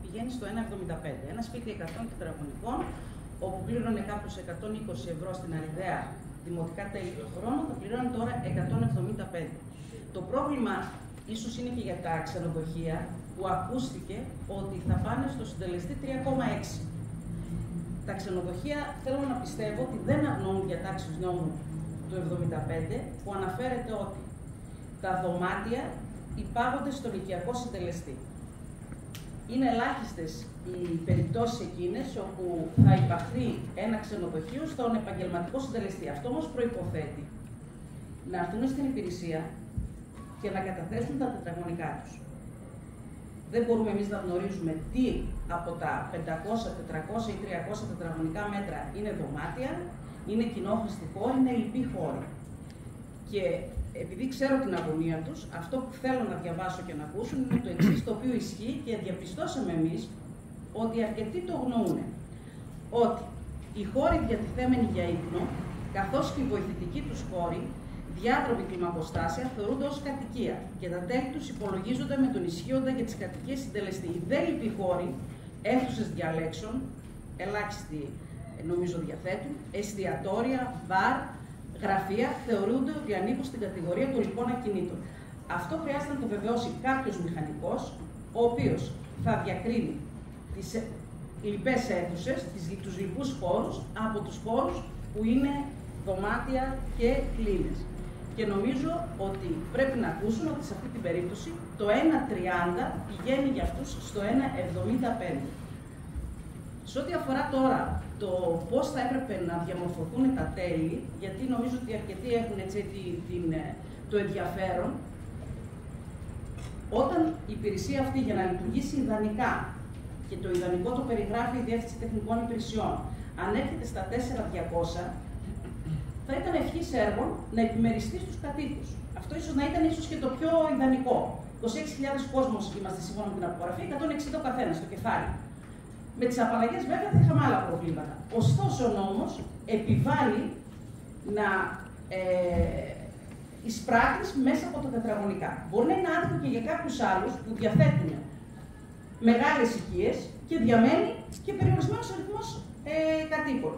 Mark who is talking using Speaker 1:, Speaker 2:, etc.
Speaker 1: πηγαίνει στο 1,75. Ένα σπίτι 100 τετραγωνικών, όπου πλήρωνε κάποιος 120 ευρώ στην Αριδαία δημοτικά τέλη του χρόνου, θα πληρώνει τώρα 175. Το πρόβλημα ίσως είναι και για τα ξενοδοχεία, που ακούστηκε ότι θα πάνε στο συντελεστή 3,6. Τα ξενοδοχεία θέλω να πιστεύω ότι δεν αγνοούν διατάξεις νόμου του 75, που αναφέρεται ότι τα δωμάτια υπάγονται στον οικιακό συντελεστή. Είναι ελάχιστες οι περιπτώσεις εκείνες όπου θα υπαχθεί ένα ξενοδοχείο στον επαγγελματικό συντελεστή. Αυτό όμως προϋποθέτει να έρθουν στην υπηρεσία και να καταθέσουν τα τετραγωνικά τους. Δεν μπορούμε εμείς να γνωρίζουμε τι από τα 500, 400 ή 300 τετραγωνικά μέτρα είναι δωμάτια, είναι κοινόχρηστη χώρη, είναι λοιπή χώρη. Και επειδή ξέρω την αγωνία τους, αυτό που θέλω να διαβάσω και να ακούσουν είναι το εξής, το οποίο ισχύει και διαπιστώσαμε εμείς ότι αρκετοί το γνωρούν. Ότι οι χώροι διατηθέμενοι για ύπνο, καθώς και οι βοηθητικοί τους χώροι, διάτροποι κλιμακοστάσια, θεωρούνται ως κατοικία και τα τέλη τους υπολογίζονται με τον ισχύοντα για τις κατοικίες συντελεστή. Οι δε λοιποί χώροι, αίθουσες διαλέξεων, ελάχιστοι νομίζω διαθέτουν, εστιατόρια, μπαρ, γραφεία, θεωρούνται ότι ανήκουν στην κατηγορία των λοιπών ακινήτων. Αυτό χρειάζεται να το βεβαιώσει κάποιος μηχανικός, ο οποίος θα διακρίνει τις λοιπές αίθουσες, τους λοιπούς χώρους, από τους χώρους που είναι δωμάτια και κλίνες. Και νομίζω ότι πρέπει να ακούσουν ότι σε αυτή την περίπτωση το 1,30 πηγαίνει για αυτούς στο 1,75. Σε ό,τι αφορά τώρα το πώς θα έπρεπε να διαμορφωθούν τα τέλη, γιατί νομίζω ότι αρκετοί έχουν έτσι, το ενδιαφέρον, όταν η υπηρεσία αυτή για να λειτουργήσει ιδανικά, και το ιδανικό το περιγράφει η Διεύθυνση Τεχνικών Υπηρεσιών, αν έρχεται στα 4.200, θα ήταν ευχής έργων να επιμεριστεί στους κατοίκους. Αυτό ίσως να ήταν και το πιο ιδανικό. 26.000 κόσμος είμαστε σύμφωνα με την απογραφή, 160 ο καθένας στο κεφάλι. Με τις απαλλαγές βέβαια θα είχαμε άλλα προβλήματα. Ωστόσο ο νόμος επιβάλλει να εισπράττεις μέσα από τα τετραγωνικά. Μπορεί να είναι άδικο και για κάποιους άλλους που διαθέτουν μεγάλες οικίες και διαμένει και περιορισμένος αριθμός κατοίκων.